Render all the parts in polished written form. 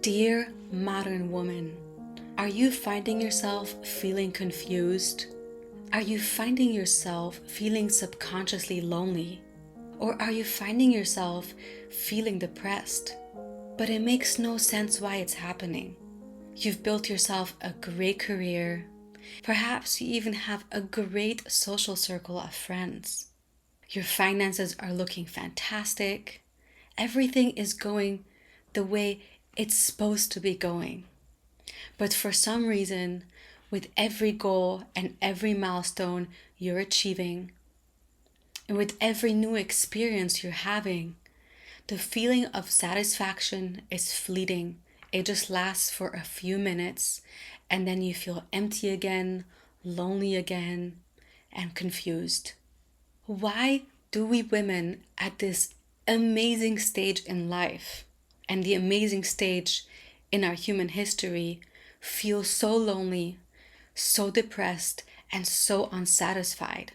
Dear modern woman, are you finding yourself feeling confused? Are you finding yourself feeling subconsciously lonely? Or are you finding yourself feeling depressed? But it makes no sense why it's happening. You've built yourself a great career. Perhaps you even have a great social circle of friends. Your finances are looking fantastic. Everything is going the way it's supposed to be going. But for some reason, with every goal and every milestone you're achieving, and with every new experience you're having, the feeling of satisfaction is fleeting. It just lasts for a few minutes, and then you feel empty again, lonely again, and confused. Why do we women at this amazing stage in life and the amazing stage in our human history feel so lonely, so depressed, and so unsatisfied?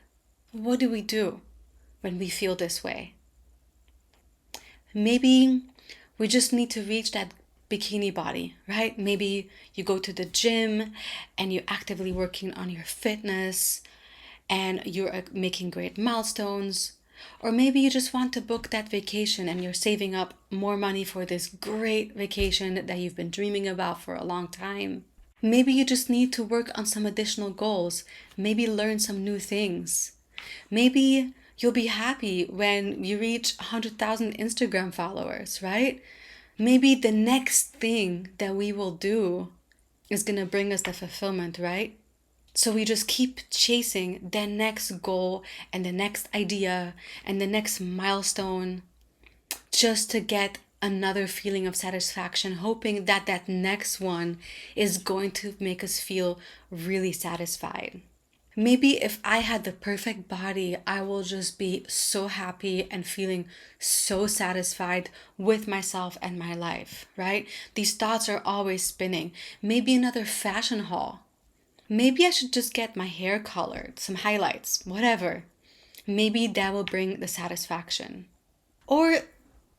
What do we do when we feel this way? Maybe we just need to reach that bikini body, right? Maybe you go to the gym and you're actively working on your fitness and you're making great milestones. Or maybe you just want to book that vacation and you're saving up more money for this great vacation that you've been dreaming about for a long time. Maybe you just need to work on some additional goals, maybe learn some new things. Maybe you'll be happy when you reach 100,000 Instagram followers, right? Maybe the next thing that we will do is going to bring us the fulfillment, right? So we just keep chasing the next goal and the next idea and the next milestone just to get another feeling of satisfaction, hoping that that next one is going to make us feel really satisfied. Maybe if I had the perfect body, I will just be so happy and feeling so satisfied with myself and my life, right? These thoughts are always spinning. Maybe another fashion haul. Maybe I should just get my hair colored, some highlights, whatever. Maybe that will bring the satisfaction. Or,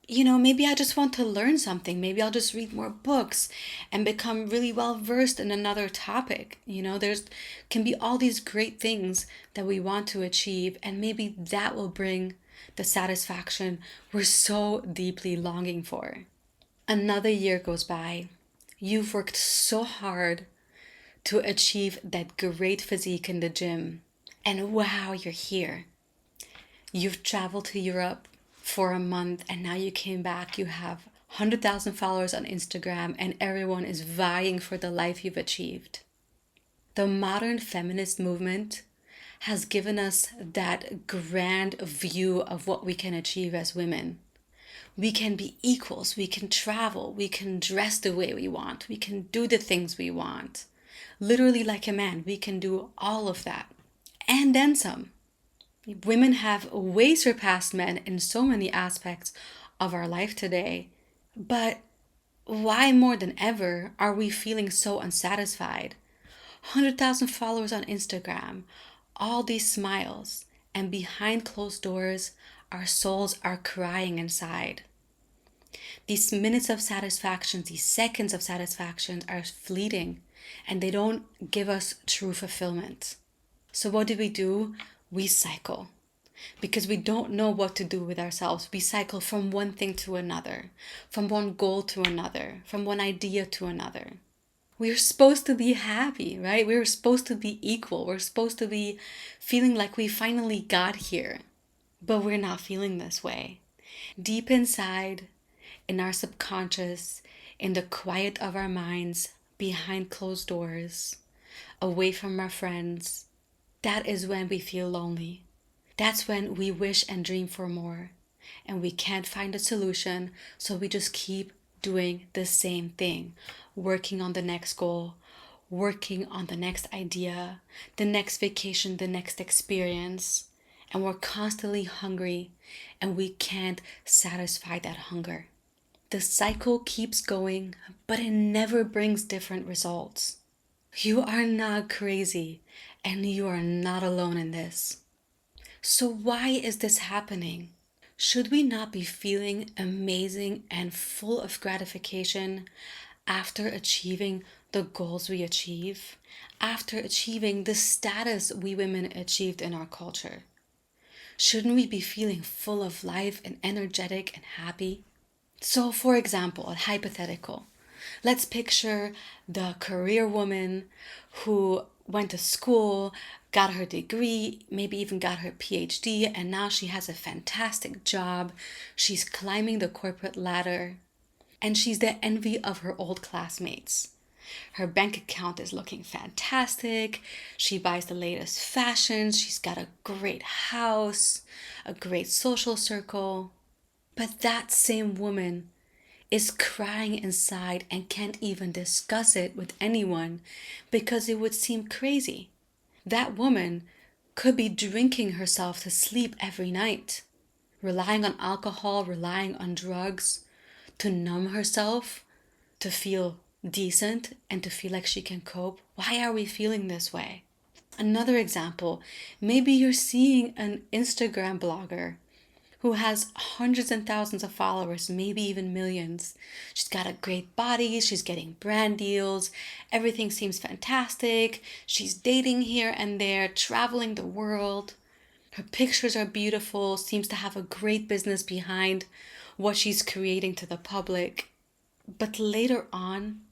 maybe I just want to learn something. Maybe I'll just read more books and become really well versed in another topic. There's can be all these great things that we want to achieve, and maybe that will bring the satisfaction we're so deeply longing for. Another year goes by. You've worked so hard to achieve that great physique in the gym. And wow, you're here. You've traveled to Europe for a month and now you came back. You have 100,000 followers on Instagram and everyone is vying for the life you've achieved. The modern feminist movement has given us that grand view of what we can achieve as women. We can be equals, we can travel, we can dress the way we want, we can do the things we want. Literally like a man, we can do all of that. And then some. Women have way surpassed men in so many aspects of our life today. But why more than ever are we feeling so unsatisfied? 100,000 followers on Instagram, all these smiles, and behind closed doors, our souls are crying inside. These minutes of satisfaction, these seconds of satisfaction are fleeting and they don't give us true fulfillment. So what do? We cycle. Because we don't know what to do with ourselves. We cycle from one thing to another, from one goal to another, from one idea to another. We're supposed to be happy, right? We're supposed to be equal. We're supposed to be feeling like we finally got here. But we're not feeling this way. Deep inside, in our subconscious, in the quiet of our minds, behind closed doors, away from our friends, that is when we feel lonely. That's when we wish and dream for more. And we can't find a solution, so we just keep doing the same thing. Working on the next goal, working on the next idea, the next vacation, the next experience. And we're constantly hungry and we can't satisfy that hunger. The cycle keeps going, but it never brings different results. You are not crazy and you are not alone in this. So why is this happening? Should we not be feeling amazing and full of gratification after achieving the goals we achieve, after achieving the status we women achieved in our culture? Shouldn't we be feeling full of life and energetic and happy? So, for example, a hypothetical. Let's picture the career woman who went to school, got her degree, maybe even got her PhD, and now she has a fantastic job. She's climbing the corporate ladder, and she's the envy of her old classmates. Her bank account is looking fantastic. She buys the latest fashions. She's got a great house, a great social circle. But that same woman is crying inside and can't even discuss it with anyone because it would seem crazy. That woman could be drinking herself to sleep every night, relying on alcohol, relying on drugs to numb herself, to feel decent and to feel like she can cope. Why are we feeling this way? Another example, maybe you're seeing an Instagram blogger who has hundreds and thousands of followers, maybe even millions. She's got a great body, she's getting brand deals, everything seems fantastic. She's dating here and there, traveling the world. Her pictures are beautiful, seems to have a great business behind what she's creating to the public. But later on,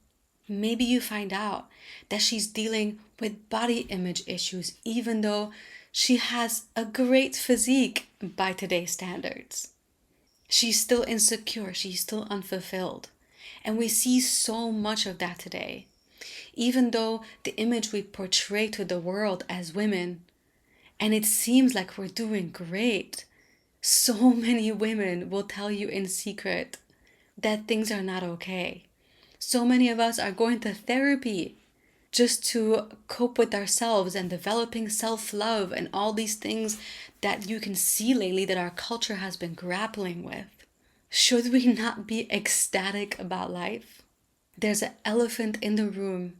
maybe you find out that she's dealing with body image issues, even though she has a great physique by today's standards. She's still insecure, she's still unfulfilled. And we see so much of that today. Even though the image we portray to the world as women, and it seems like we're doing great, so many women will tell you in secret that things are not okay. So many of us are going to therapy just to cope with ourselves and developing self-love and all these things that you can see lately that our culture has been grappling with. Should we not be ecstatic about life? There's an elephant in the room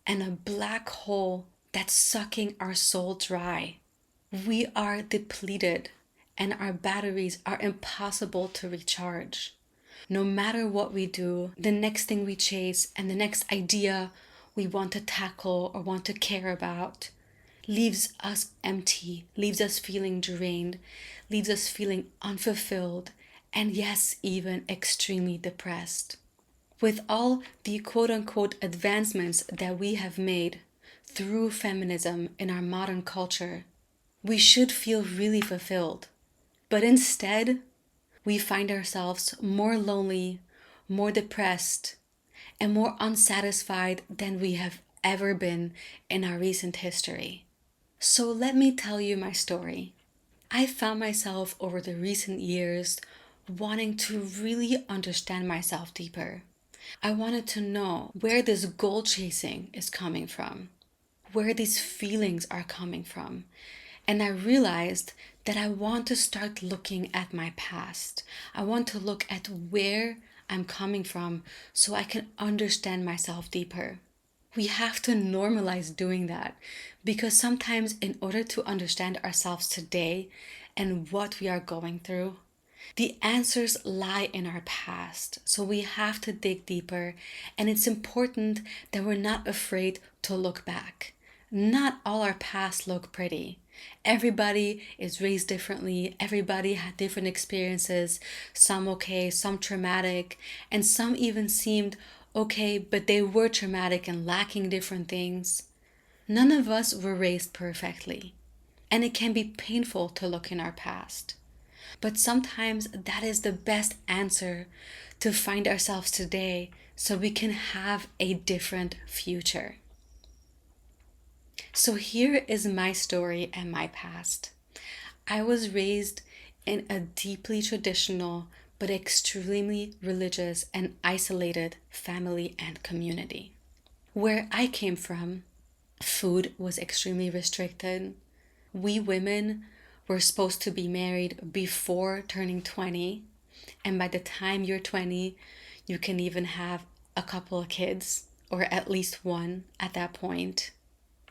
and a black hole that's sucking our soul dry. We are depleted and our batteries are impossible to recharge. No matter what we do, the next thing we chase and the next idea we want to tackle or want to care about leaves us empty, leaves us feeling drained, leaves us feeling unfulfilled, and yes, even extremely depressed. With all the quote-unquote advancements that we have made through feminism in our modern culture, we should feel really fulfilled. But instead, we find ourselves more lonely, more depressed, and more unsatisfied than we have ever been in our recent history. So let me tell you my story. I found myself over the recent years wanting to really understand myself deeper. I wanted to know where this goal chasing is coming from, where these feelings are coming from. And I realized that I want to start looking at my past. I want to look at where I'm coming from so I can understand myself deeper. We have to normalize doing that because sometimes, in order to understand ourselves today and what we are going through, the answers lie in our past. So we have to dig deeper, and it's important that we're not afraid to look back. Not all our past look pretty. Everybody is raised differently. Everybody had different experiences, some okay, some traumatic, and some even seemed okay, but they were traumatic and lacking different things. None of us were raised perfectly, and it can be painful to look in our past. But sometimes that is the best answer to find ourselves today so we can have a different future. So here is my story and my past. I was raised in a deeply traditional but extremely religious and isolated family and community. Where I came from, food was extremely restricted. We women were supposed to be married before turning 20, and by the time you're 20, you can even have a couple of kids, or at least one at that point.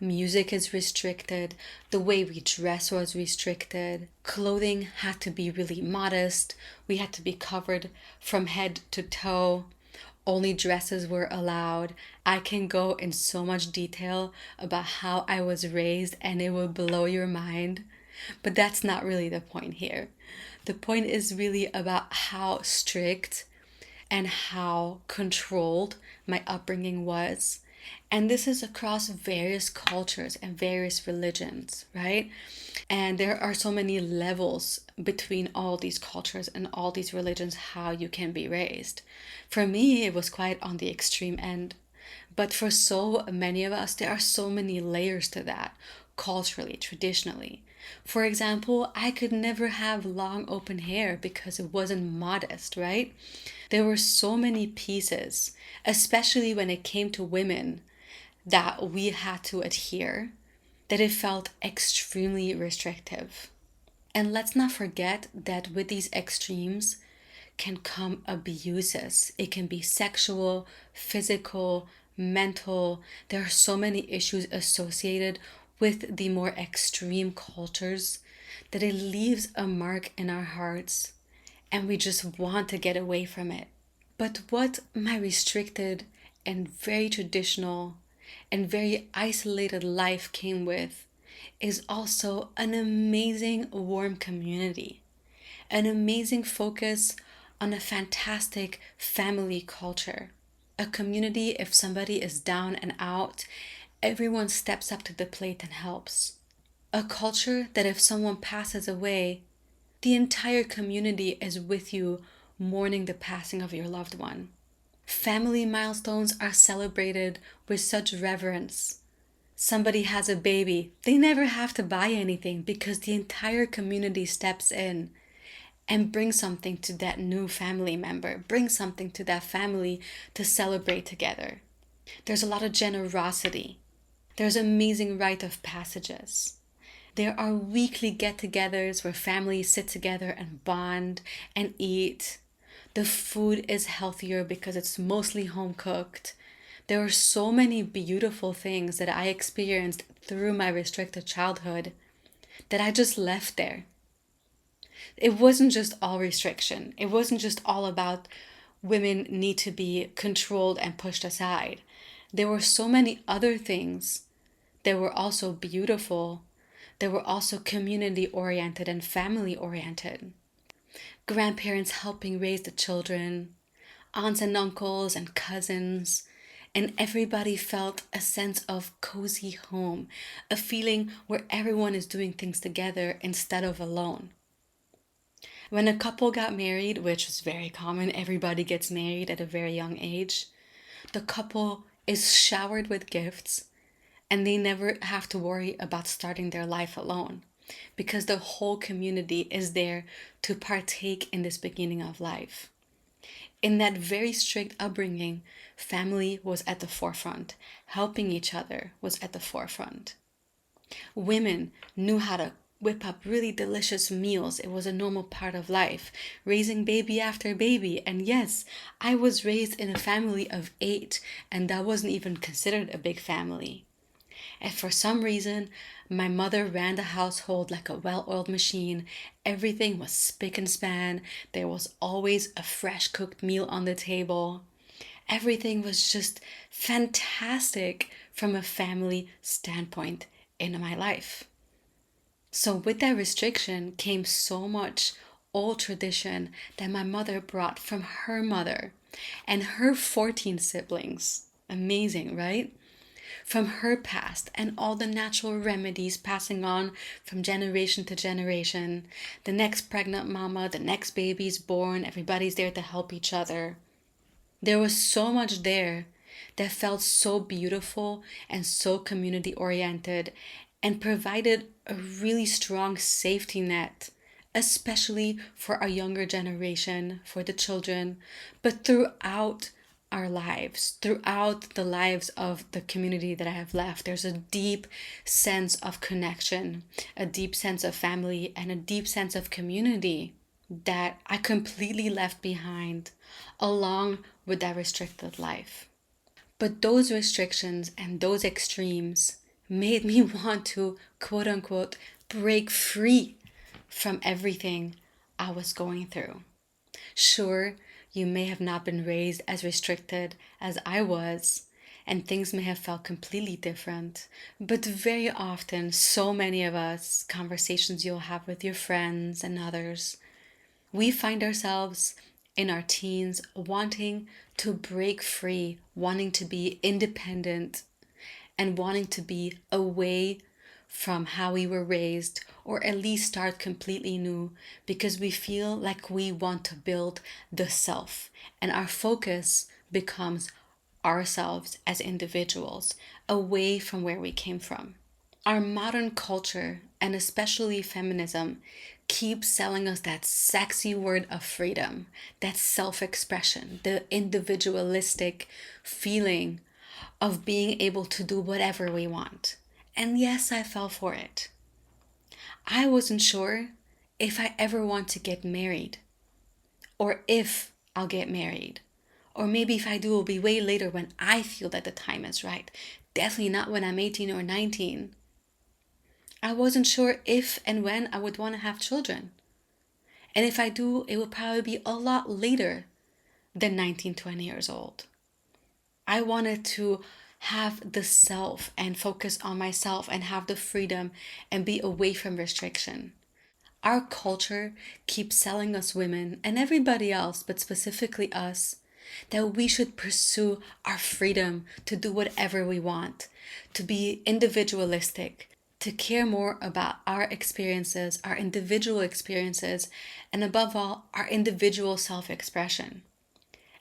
Music is restricted, the way we dress was restricted, clothing had to be really modest, we had to be covered from head to toe. only dresses were allowed. I can go in so much detail about how I was raised and it will blow your mind. But that's not really the point here. The point is really about how strict and how controlled my upbringing was. And this is across various cultures and various religions, right? And there are so many levels between all these cultures and all these religions, how you can be raised. For me, it was quite on the extreme end. But for so many of us, there are so many layers to that, culturally, traditionally. For example, I could never have long open hair because it wasn't modest, right? There were so many pieces, especially when it came to women, that we had to adhere, that it felt extremely restrictive. And let's not forget that with these extremes can come abuses. It can be sexual, physical, mental. There are so many issues associated with the more extreme cultures that it leaves a mark in our hearts and we just want to get away from it. But what my restricted and very traditional and very isolated life came with is also an amazing warm community, an amazing focus on a fantastic family culture. A community, if somebody is down and out, everyone steps up to the plate and helps. A culture that if someone passes away, the entire community is with you mourning the passing of your loved one. Family milestones are celebrated with such reverence. Somebody has a baby, they never have to buy anything because the entire community steps in and brings something to that new family member, brings something to that family to celebrate together. There's a lot of generosity. There's amazing rite of passages. There are weekly get-togethers where families sit together and bond and eat. The food is healthier because it's mostly home cooked. There are so many beautiful things that I experienced through my restricted childhood that I just left there. It wasn't just all restriction. It wasn't just all about women need to be controlled and pushed aside. There were so many other things that were also beautiful. They were also community oriented and family oriented. Grandparents helping raise the children, aunts and uncles and cousins, and everybody felt a sense of cozy home, a feeling where everyone is doing things together instead of alone. When a couple got married, which was very common, everybody gets married at a very young age, the couple is showered with gifts and they never have to worry about starting their life alone because the whole community is there to partake in this beginning of life. In that very strict upbringing, family was at the forefront. Helping each other was at the forefront. Women knew how to whip up really delicious meals. It was a normal part of life, raising baby after baby. And yes, I was raised in a family of 8, and that wasn't even considered a big family. And for some reason, my mother ran the household like a well-oiled machine. Everything was spick and span. There was always a fresh cooked meal on the table. Everything was just fantastic from a family standpoint in my life. So with that restriction came so much old tradition that my mother brought from her mother and her 14 siblings. Amazing, right? From her past and all the natural remedies passing on from generation to generation. The next pregnant mama, the next baby's born, everybody's there to help each other. There was so much there that felt so beautiful and so community oriented and provided a really strong safety net, especially for our younger generation, for the children, but throughout our lives, throughout the lives of the community that I have left. There's a deep sense of connection, a deep sense of family, and a deep sense of community that I completely left behind along with that restricted life. But those restrictions and those extremes made me want to, quote unquote, break free from everything I was going through. Sure, you may have not been raised as restricted as I was, and things may have felt completely different. But very often, so many of us, conversations you'll have with your friends and others, we find ourselves in our teens wanting to break free, wanting to be independent, and wanting to be away from how we were raised, or at least start completely new, because we feel like we want to build the self, and our focus becomes ourselves as individuals, away from where we came from. Our modern culture, and especially feminism, keeps selling us that sexy word of freedom, that self expression, the individualistic feeling of being able to do whatever we want. And yes, I fell for it. I wasn't sure if I ever want to get married, or if I'll get married. Or maybe if I do, it'll be way later when I feel that the time is right. Definitely not when I'm 18 or 19. I wasn't sure if and when I would want to have children. And if I do, it will probably be a lot later than 19, 20 years old. I wanted to have the self and focus on myself and have the freedom and be away from restriction. Our culture keeps selling us women and everybody else, but specifically us, that we should pursue our freedom to do whatever we want, to be individualistic, to care more about our experiences, our individual experiences, and above all, our individual self expression.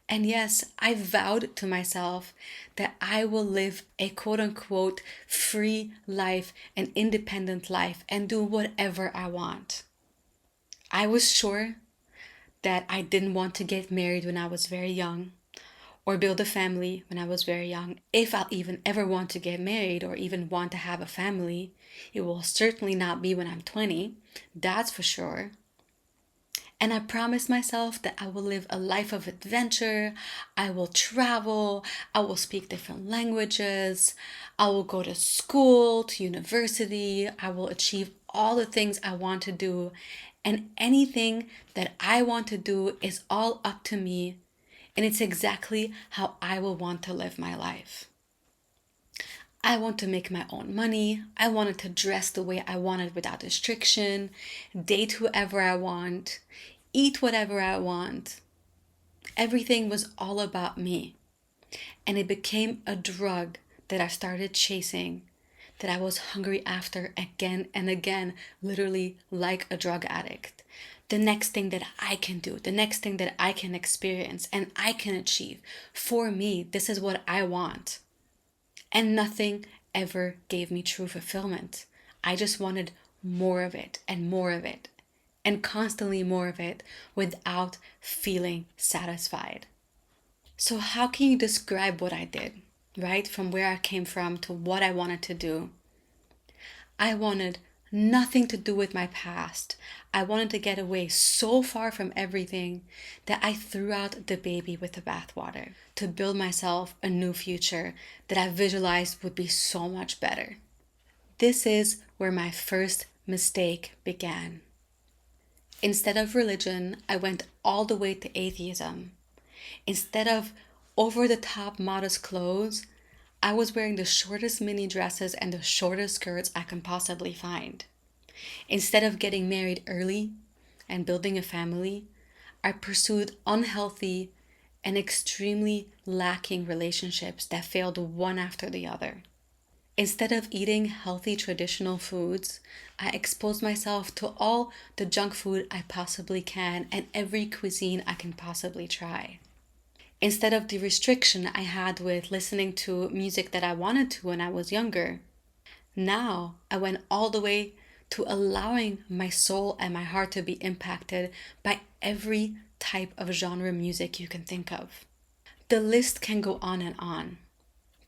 And yes, I vowed to myself that I will live a quote unquote free life, an independent life, and do whatever I want. I was sure that I didn't want to get married when I was very young, or build a family when I was very young. If I'll even ever want to get married or even want to have a family, it will certainly not be when I'm 20, that's for sure. And I promised myself that I will live a life of adventure. I will travel. I will speak different languages. I will go to school, to university. I will achieve all the things I want to do. And anything that I want to do is all up to me. And it's exactly how I will want to live my life. I want to make my own money. I wanted to dress the way I wanted without restriction, date whoever I want, eat whatever I want. Everything was all about me. And it became a drug that I started chasing, that I was hungry after again and again, literally like a drug addict. The next thing that I can do, the next thing that I can experience and I can achieve. For me, this is what I want. And nothing ever gave me true fulfillment. I just wanted more of it and more of it and constantly more of it without feeling satisfied. So, how can you describe what I did, right? From where I came from to what I wanted to do. I wanted nothing to do with my past. I wanted to get away so far from everything that I threw out the baby with the bathwater to build myself a new future that I visualized would be so much better. This is where my first mistake began. Instead of religion, I went all the way to atheism. Instead of over the top modest clothes, I was wearing the shortest mini dresses and the shortest skirts I can possibly find. Instead of getting married early and building a family, I pursued unhealthy and extremely lacking relationships that failed one after the other. Instead of eating healthy traditional foods, I exposed myself to all the junk food I possibly can and every cuisine I can possibly try. Instead of the restriction I had with listening to music that I wanted to when I was younger, now I went all the way to allowing my soul and my heart to be impacted by every type of genre music you can think of. The list can go on and on.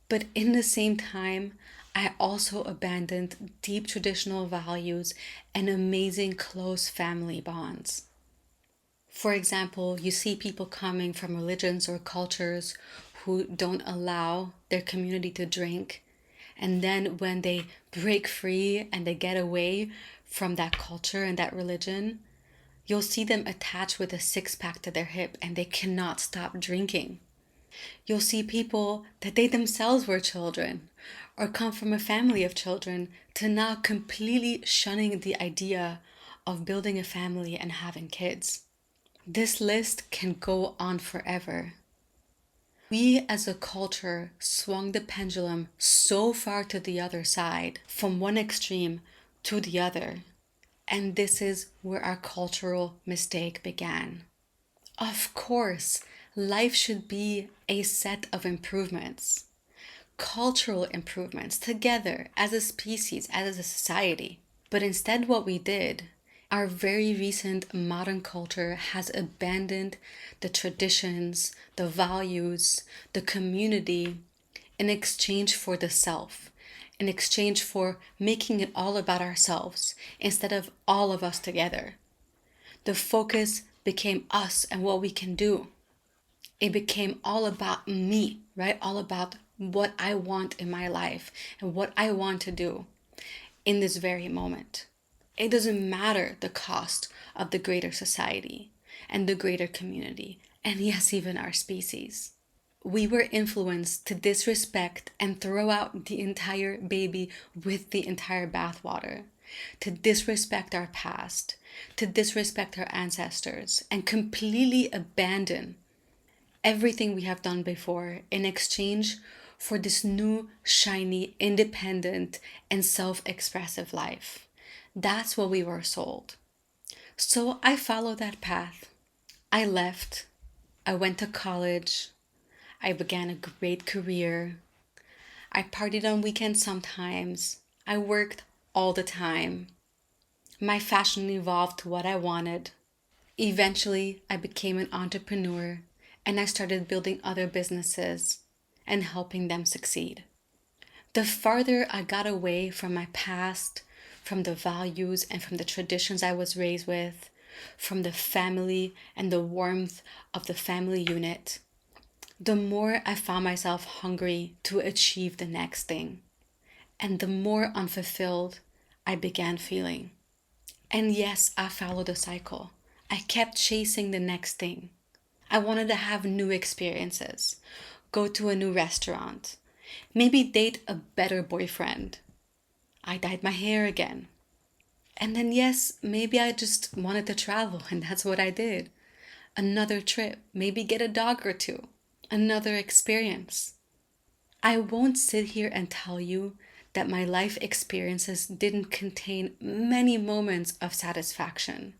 But in the same time, I also abandoned deep traditional values and amazing close family bonds. For example, you see people coming from religions or cultures who don't allow their community to drink. And then when they break free and they get away from that culture and that religion, You'll see them attached with a six-pack to their hip and they cannot stop drinking. You'll see people that they themselves were children or come from a family of children to now completely shunning the idea of building a family and having kids. This list can go on forever. We as a culture swung the pendulum so far to the other side, from one extreme to the other. And this is where our cultural mistake began. Of course, life should be a set of improvements, cultural improvements together as a species, as a society. But instead, what we did, our very recent modern culture has abandoned the traditions, the values, the community in exchange for the self, in exchange for making it all about ourselves instead of all of us together. The focus became us and what we can do. It became all about me, right? All about what I want in my life and what I want to do in this very moment. It doesn't matter the cost of the greater society and the greater community, and yes, even our species. We were influenced to disrespect and throw out the entire baby with the entire bathwater, to disrespect our past, to disrespect our ancestors, and completely abandon everything we have done before in exchange for this new, shiny, independent, and self-expressive life. That's what we were sold. So I followed that path. I left. I went to college. I began a great career. I partied on weekends sometimes. I worked all the time. My fashion evolved to what I wanted. Eventually, I became an entrepreneur and I started building other businesses and helping them succeed. The farther I got away from my past, from the values and from the traditions I was raised with, from the family and the warmth of the family unit, the more I found myself hungry to achieve the next thing, and the more unfulfilled I began feeling. And yes, I followed the cycle. I kept chasing the next thing. I wanted to have new experiences, go to a new restaurant, maybe date a better boyfriend. I dyed my hair again. And then, yes, maybe I just wanted to travel, and that's what I did. Another trip, maybe get a dog or two, another experience. I won't sit here and tell you that my life experiences didn't contain many moments of satisfaction.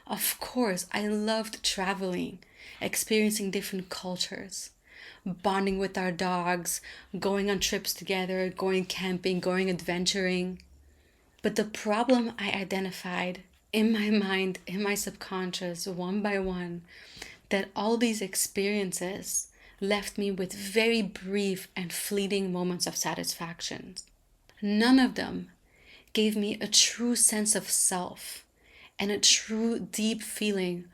Of course, I loved traveling, experiencing different cultures, bonding with our dogs, going on trips together, going camping, going adventuring. But the problem I identified in my mind, in my subconscious, one by one, that all these experiences left me with very brief and fleeting moments of satisfaction. None of them gave me a true sense of self and a true deep feeling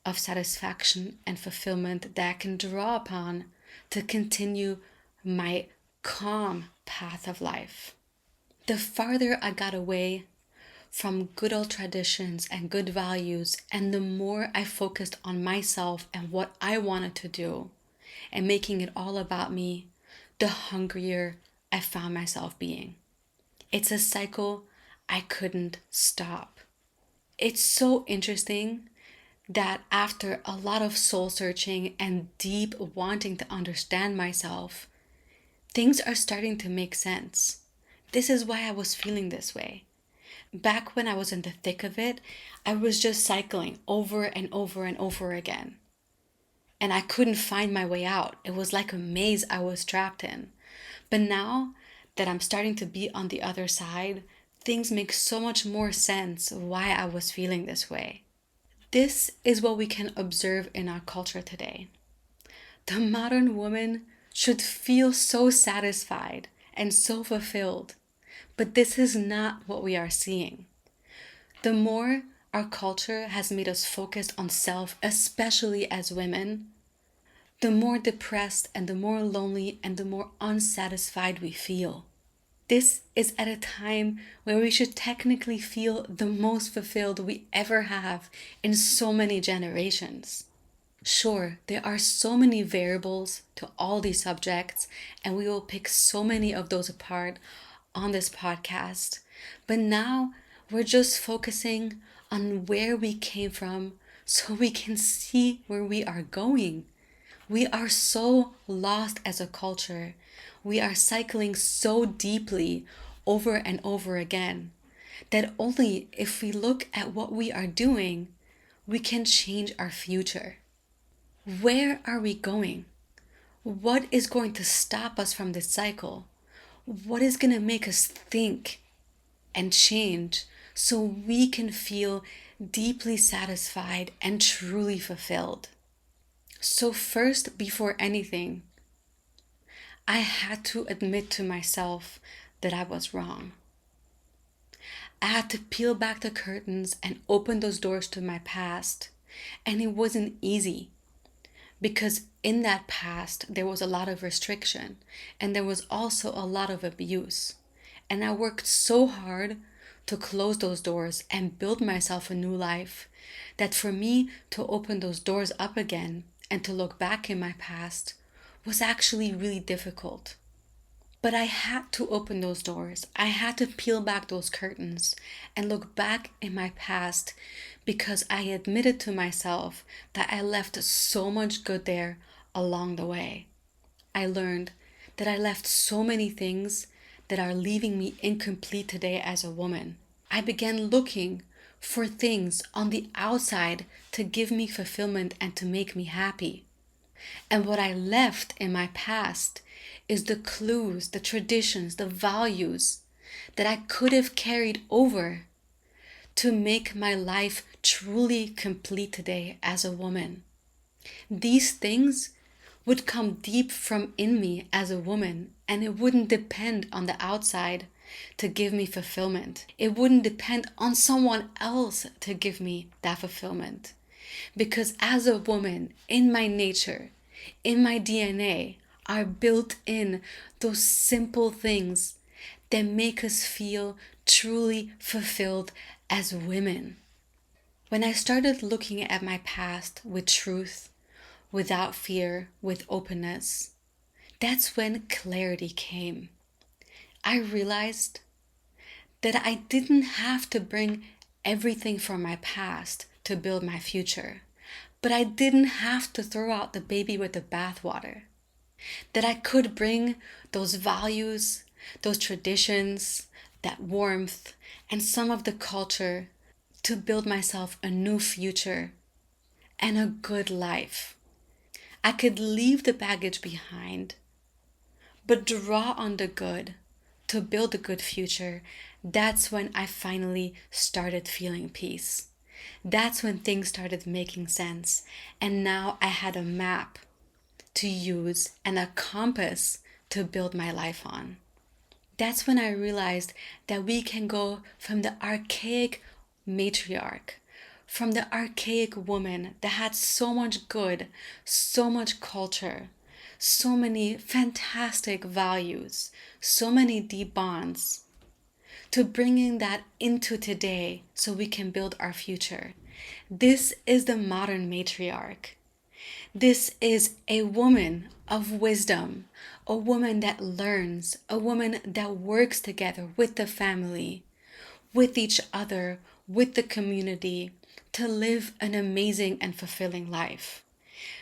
of satisfaction and fulfillment that I can draw upon to continue my calm path of life. The farther I got away from good old traditions and good values, and the more I focused on myself and what I wanted to do, and making it all about me, the hungrier I found myself being. It's a cycle I couldn't stop. It's so interesting that after a lot of soul searching and deep wanting to understand myself, things are starting to make sense. This is why I was feeling this way. Back when I was in the thick of it, I was just cycling over and over and over again. And I couldn't find my way out. It was like a maze I was trapped in. But now that I'm starting to be on the other side, things make so much more sense why I was feeling this way. This is what we can observe in our culture today. The modern woman should feel so satisfied and so fulfilled, but this is not what we are seeing. The more our culture has made us focused on self, especially as women, the more depressed and the more lonely and the more unsatisfied we feel. This is at a time where we should technically feel the most fulfilled we ever have in so many generations. Sure, there are so many variables to all these subjects, and we will pick so many of those apart on this podcast. But now we're just focusing on where we came from so we can see where we are going. We are so lost as a culture. We are cycling so deeply over and over again that only if we look at what we are doing, we can change our future. Where are we going? What is going to stop us from this cycle? What is going to make us think and change so we can feel deeply satisfied and truly fulfilled? So, first, before anything, I had to admit to myself that I was wrong. I had to peel back the curtains and open those doors to my past. And it wasn't easy because in that past, there was a lot of restriction and there was also a lot of abuse. And I worked so hard to close those doors and build myself a new life that for me to open those doors up again and to look back in my past was actually really difficult. But I had to open those doors. I had to peel back those curtains and look back in my past because I admitted to myself that I left so much good there along the way. I learned that I left so many things that are leaving me incomplete today as a woman. I began looking for things on the outside to give me fulfillment and to make me happy. And what I left in my past is the clues, the traditions, the values that I could have carried over to make my life truly complete today as a woman. These things would come deep from in me as a woman, and it wouldn't depend on the outside to give me fulfillment. It wouldn't depend on someone else to give me that fulfillment. Because as a woman, in my nature, in my DNA, are built in those simple things that make us feel truly fulfilled as women. When I started looking at my past with truth, without fear, with openness, that's when clarity came. I realized that I didn't have to bring everything from my past to build my future, but I didn't have to throw out the baby with the bathwater. That I could bring those values, those traditions, that warmth, and some of the culture to build myself a new future and a good life. I could leave the baggage behind, but draw on the good to build a good future. That's when I finally started feeling peace. That's when things started making sense. And now I had a map to use and a compass to build my life on. That's when I realized that we can go from the archaic matriarch, from the archaic woman that had so much good, so much culture, so many fantastic values, so many deep bonds, to bringing that into today so we can build our future. This is the modern matriarch. This is a woman of wisdom, a woman that learns, a woman that works together with the family, with each other, with the community, to live an amazing and fulfilling life.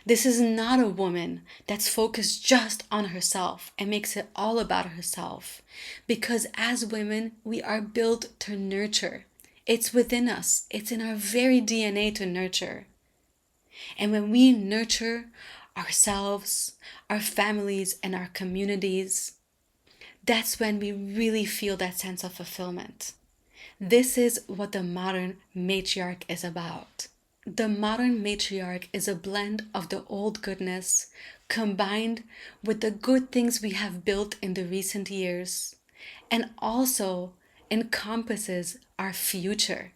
This is not a woman that's focused just on herself and makes it all about herself. Because as women, we are built to nurture. It's within us. It's in our very DNA to nurture. And when we nurture ourselves, our families, and our communities, that's when we really feel that sense of fulfillment. This is what the modern matriarch is about. The modern matriarch is a blend of the old goodness combined with the good things we have built in the recent years, and also encompasses our future.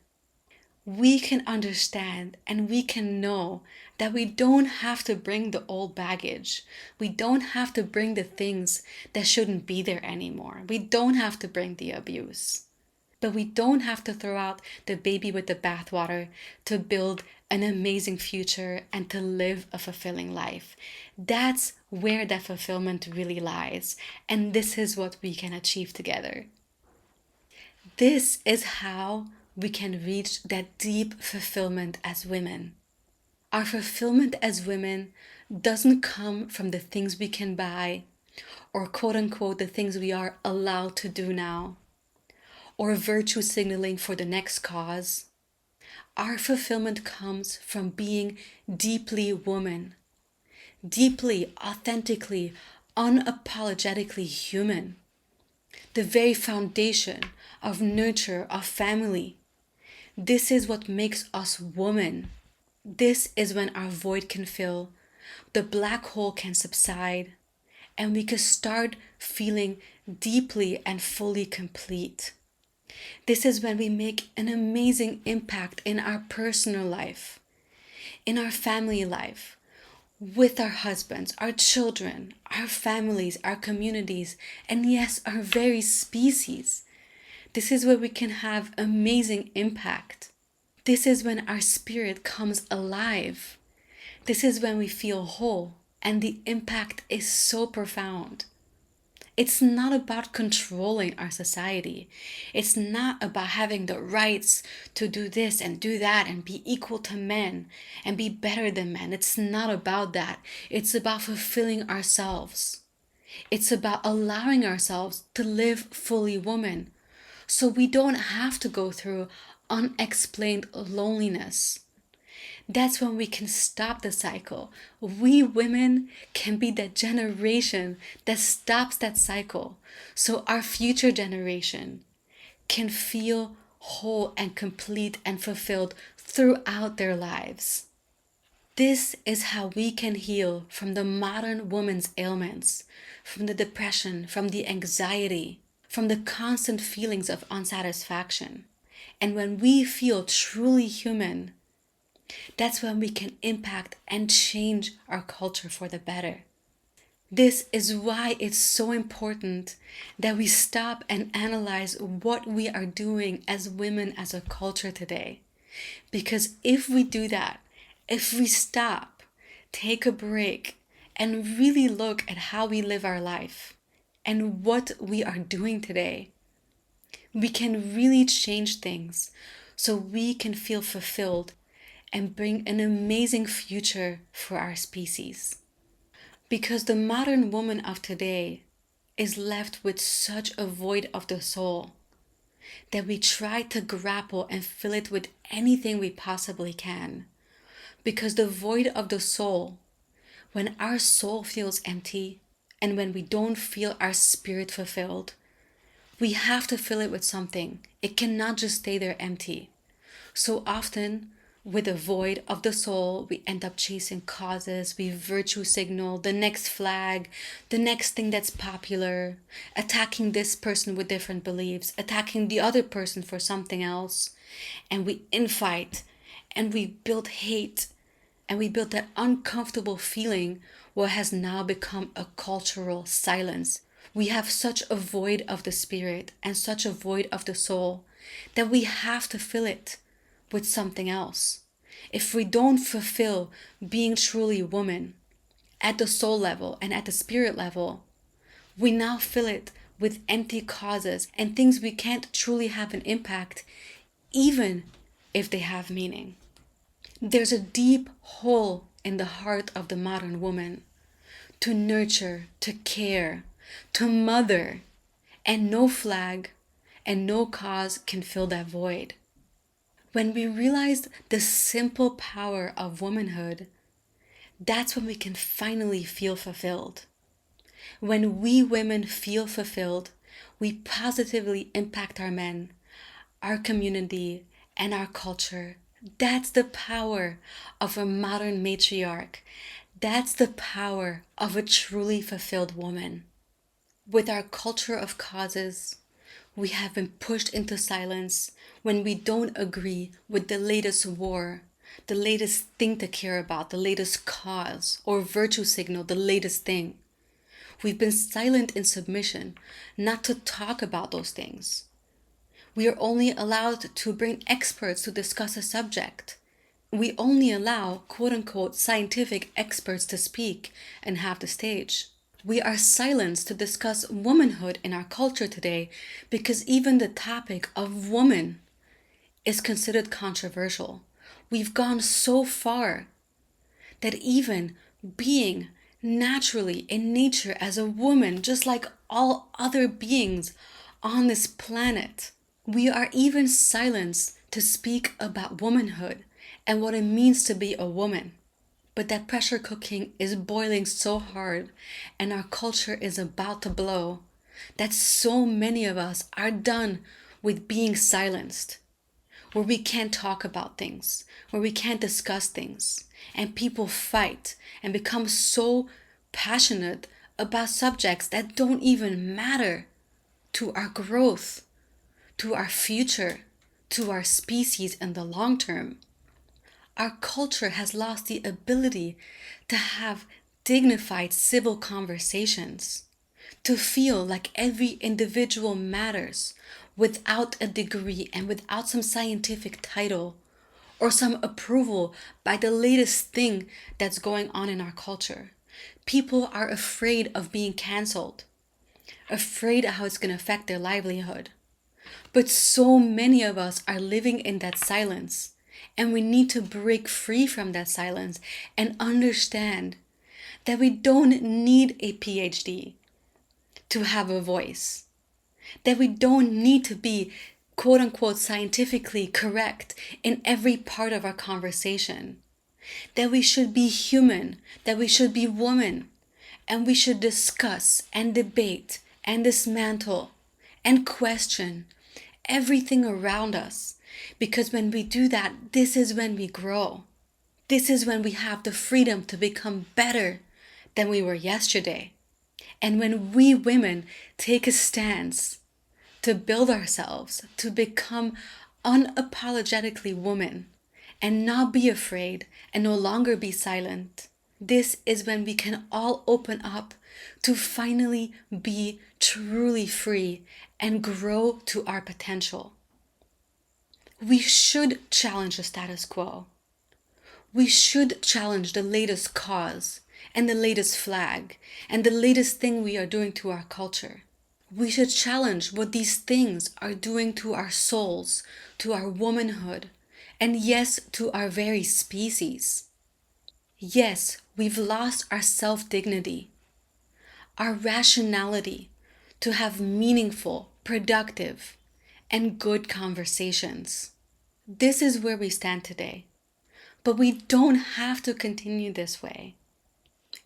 we can understand and we can know that we don't have to bring the old baggage. We don't have to bring the things that shouldn't be there anymore. We don't have to bring the abuse. But we don't have to throw out the baby with the bathwater to build an amazing future and to live a fulfilling life. That's where that fulfillment really lies. And this is what we can achieve together. This is how we can reach that deep fulfillment as women. Our fulfillment as women doesn't come from the things we can buy, or quote unquote the things we are allowed to do now, or virtue signaling for the next cause. Our fulfillment comes from being deeply woman, deeply, authentically, unapologetically human. The very foundation of nurture, of family. This is what makes us woman. This is when our void can fill, the black hole can subside, and we can start feeling deeply and fully complete. This is when we make an amazing impact in our personal life, in our family life, with our husbands, our children, our families, our communities, and yes, our very species. This is where we can have amazing impact. This is when our spirit comes alive. This is when we feel whole, and the impact is so profound. It's not about controlling our society. It's not about having the rights to do this and do that and be equal to men and be better than men. It's not about that. It's about fulfilling ourselves. It's about allowing ourselves to live fully woman, so we don't have to go through unexplained loneliness. That's when we can stop the cycle. We women can be that generation that stops that cycle, so our future generation can feel whole and complete and fulfilled throughout their lives. This is how we can heal from the modern woman's ailments, from the depression, from the anxiety, from the constant feelings of unsatisfaction. And when we feel truly human, that's when we can impact and change our culture for the better. This is why it's so important that we stop and analyze what we are doing as women as a culture today. Because if we do that, if we stop, take a break, and really look at how we live our life and what we are doing today, we can really change things so we can feel fulfilled and bring an amazing future for our species. Because the modern woman of today is left with such a void of the soul that we try to grapple and fill it with anything we possibly can. Because the void of the soul, when our soul feels empty and when we don't feel our spirit fulfilled, we have to fill it with something. It cannot just stay there empty. So often, with the void of the soul, we end up chasing causes, we virtue signal the next flag, the next thing that's popular, attacking this person with different beliefs, attacking the other person for something else, and we infight, and we build hate, and we build that uncomfortable feeling what has now become a cultural silence. We have such a void of the spirit and such a void of the soul that we have to fill it with something else. If we don't fulfill being truly woman at the soul level and at the spirit level, we now fill it with empty causes and things we can't truly have an impact, even if they have meaning. There's a deep hole in the heart of the modern woman to nurture, to care, to mother, and no flag and no cause can fill that void. When we realize the simple power of womanhood, that's when we can finally feel fulfilled. When we women feel fulfilled, we positively impact our men, our community, and our culture. That's the power of a modern matriarch. That's the power of a truly fulfilled woman. With our culture of causes, We have been pushed into silence when we don't agree with the latest war, the latest thing to care about, the latest cause, or virtue signal, the latest thing. We've been silent in submission, not to talk about those things. We are only allowed to bring experts to discuss a subject. We only allow quote-unquote scientific experts to speak and have the stage. We are silenced to discuss womanhood in our culture today because even the topic of woman is considered controversial. We've gone so far that even being naturally in nature as a woman, just like all other beings on this planet, we are even silenced to speak about womanhood and what it means to be a woman. But that pressure cooking is boiling so hard and our culture is about to blow that so many of us are done with being silenced, where we can't talk about things, where we can't discuss things, and people fight and become so passionate about subjects that don't even matter to our growth, to our future, to our species in the long term. Our culture has lost the ability to have dignified civil conversations, to feel like every individual matters without a degree and without some scientific title or some approval by the latest thing that's going on in our culture. People are afraid of being canceled, afraid of how it's going to affect their livelihood. But so many of us are living in that silence, and we need to break free from that silence and understand that we don't need a PhD to have a voice, that we don't need to be quote unquote scientifically correct in every part of our conversation, that we should be human, that we should be woman, and we should discuss and debate and dismantle and question everything around us. Because when we do that, this is when we grow. This is when we have the freedom to become better than we were yesterday. And when we women take a stance to build ourselves, to become unapologetically women, and not be afraid and no longer be silent, this is when we can all open up to finally be truly free and grow to our potential. We should challenge the status quo. We should challenge the latest cause and the latest flag and the latest thing we are doing to our culture. We should challenge what these things are doing to our souls, to our womanhood, and yes, to our very species. Yes, we've lost our self-dignity, our rationality to have meaningful, productive, and good conversations. This is where we stand today. But we don't have to continue this way.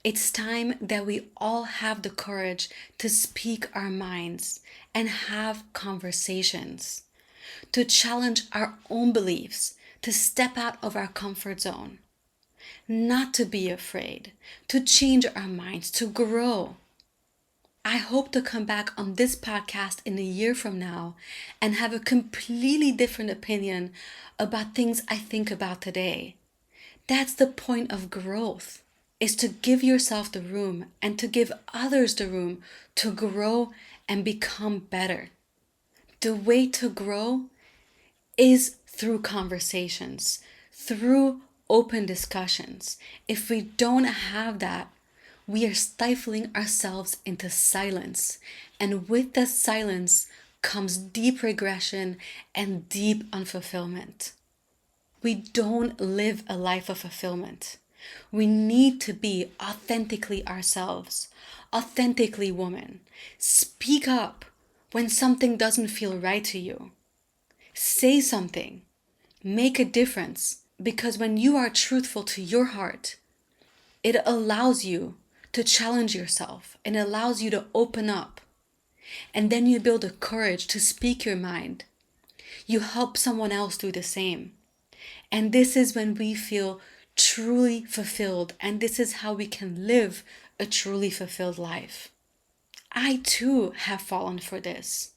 It's time that we all have the courage to speak our minds and have conversations, to challenge our own beliefs, to step out of our comfort zone, not to be afraid, to change our minds, to grow. I hope to come back on this podcast in a year from now and have a completely different opinion about things I think about today. That's the point of growth, is to give yourself the room and to give others the room to grow and become better. The way to grow is through conversations, through open discussions. If we don't have that, we are stifling ourselves into silence. And with that silence comes deep regression and deep unfulfillment. We don't live a life of fulfillment. We need to be authentically ourselves, authentically woman. Speak up when something doesn't feel right to you. Say something. Make a difference, because when you are truthful to your heart, it allows you to challenge yourself and allows you to open up. And then you build the courage to speak your mind. You help someone else do the same. And this is when we feel truly fulfilled, and this is how we can live a truly fulfilled life. I too have fallen for this.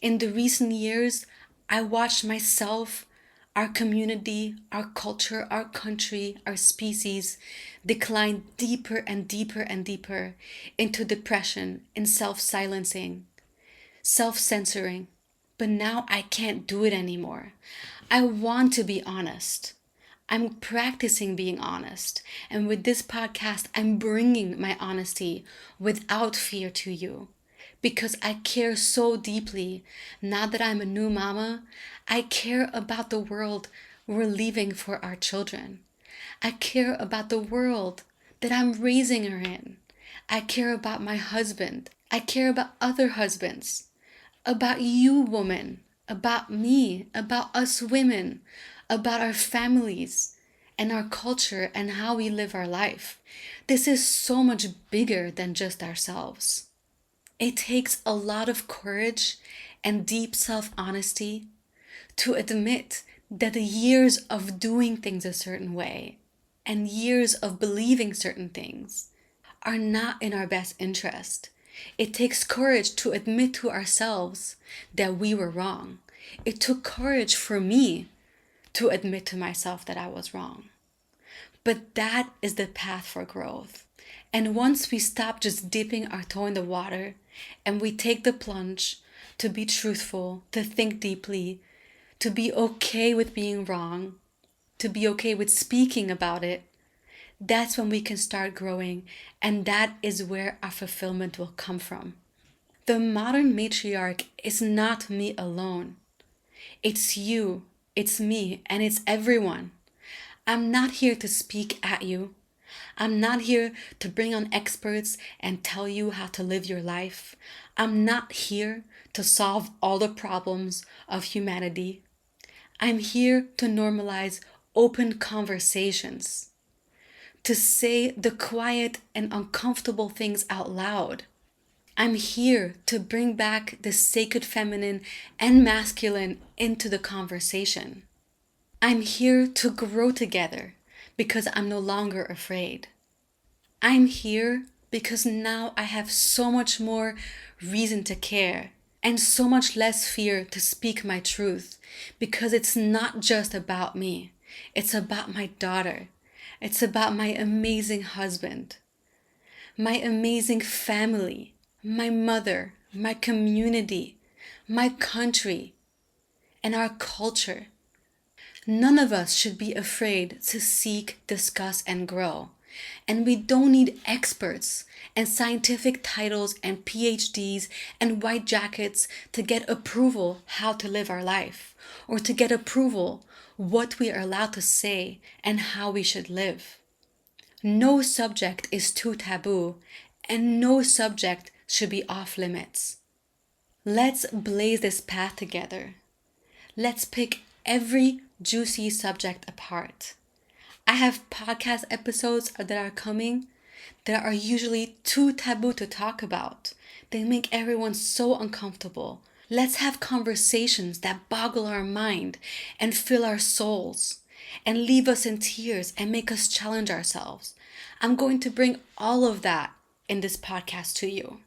In the recent years, I watched myself, our community, our culture, our country, our species decline deeper and deeper and deeper into depression and self-silencing, self-censoring. But now I can't do it anymore. I want to be honest. I'm practicing being honest. And with this podcast, I'm bringing my honesty without fear to you. Because I care so deeply. Now that I'm a new mama, I care about the world we're leaving for our children. I care about the world that I'm raising her in. I care about my husband. I care about other husbands. About you, woman. About me. About us women. About our families and our culture and how we live our life. This is so much bigger than just ourselves. It takes a lot of courage and deep self-honesty to admit that the years of doing things a certain way and years of believing certain things are not in our best interest. It takes courage to admit to ourselves that we were wrong. It took courage for me to admit to myself that I was wrong. But that is the path for growth. And once we stop just dipping our toe in the water and we take the plunge to be truthful, to think deeply, to be okay with being wrong, to be okay with speaking about it, that's when we can start growing, and that is where our fulfillment will come from. The modern matriarch is not me alone. It's you, it's me, and it's everyone. I'm not here to speak at you. I'm not here to bring on experts and tell you how to live your life. I'm not here to solve all the problems of humanity. I'm here to normalize open conversations, to say the quiet and uncomfortable things out loud. I'm here to bring back the sacred feminine and masculine into the conversation. I'm here to grow together because I'm no longer afraid. I'm here because now I have so much more reason to care and so much less fear to speak my truth, because it's not just about me. It's about my daughter. It's about my amazing husband, my amazing family, my mother, my community, my country, and our culture. None of us should be afraid to seek, discuss, and grow. And we don't need experts and scientific titles and PhDs and white jackets to get approval how to live our life, or to get approval what we are allowed to say and how we should live. No subject is too taboo, and no subject should be off limits. Let's blaze this path together. Let's pick every juicy subject apart. I have podcast episodes that are coming that are usually too taboo to talk about. They make everyone so uncomfortable. Let's have conversations that boggle our mind and fill our souls and leave us in tears and make us challenge ourselves. I'm going to bring all of that in this podcast to you.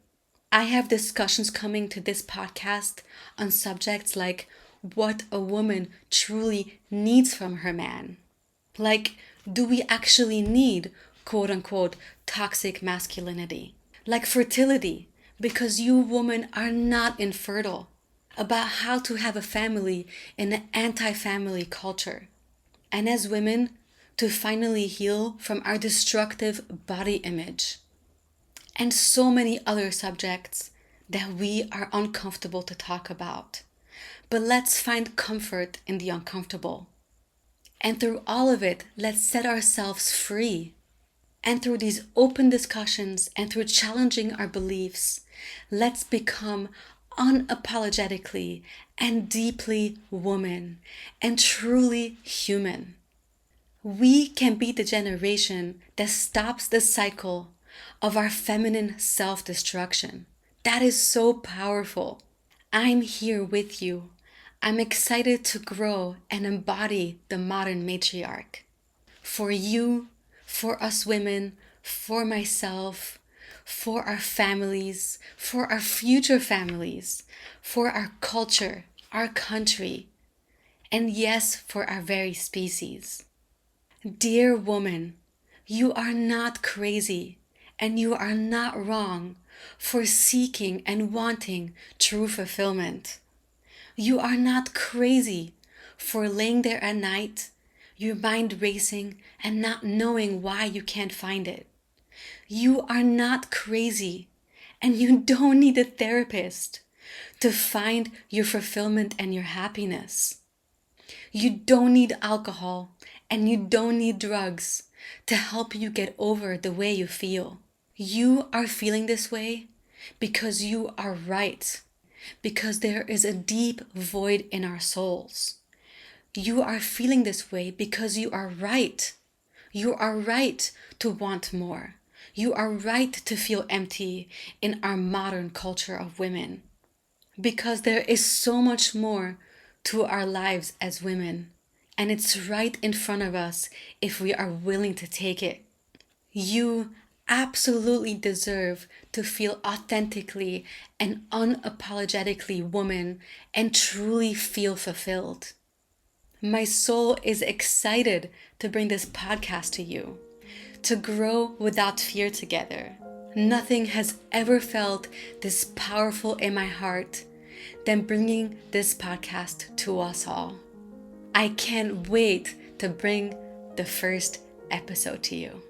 I have discussions coming to this podcast on subjects like what a woman truly needs from her man. Like, do we actually need quote unquote toxic masculinity? Like fertility, because you women are not infertile. About how to have a family in an anti-family culture. And as women, to finally heal from our destructive body image. And so many other subjects that we are uncomfortable to talk about. But let's find comfort in the uncomfortable. And through all of it, let's set ourselves free. And through these open discussions and through challenging our beliefs, let's become unapologetically and deeply woman and truly human. We can be the generation that stops the cycle of our feminine self-destruction. That is so powerful. I'm here with you. I'm excited to grow and embody the modern matriarch. For you, for us women, for myself, for our families, for our future families, for our culture, our country, and yes, for our very species. Dear woman, you are not crazy and you are not wrong for seeking and wanting true fulfillment. You are not crazy for laying there at night, your mind racing and not knowing why you can't find it. You are not crazy and you don't need a therapist to find your fulfillment and your happiness. You don't need alcohol and you don't need drugs to help you get over the way you feel. You are feeling this way because you are right, because there is a deep void in our souls. You are feeling this way because you are right. You are right to want more. You are right to feel empty in our modern culture of women. Because there is so much more to our lives as women. And it's right in front of us if we are willing to take it. You absolutely deserve to feel authentically and unapologetically woman and truly feel fulfilled. My soul is excited to bring this podcast to you, to grow without fear together. Nothing has ever felt this powerful in my heart than bringing this podcast to us all. I can't wait to bring the first episode to you.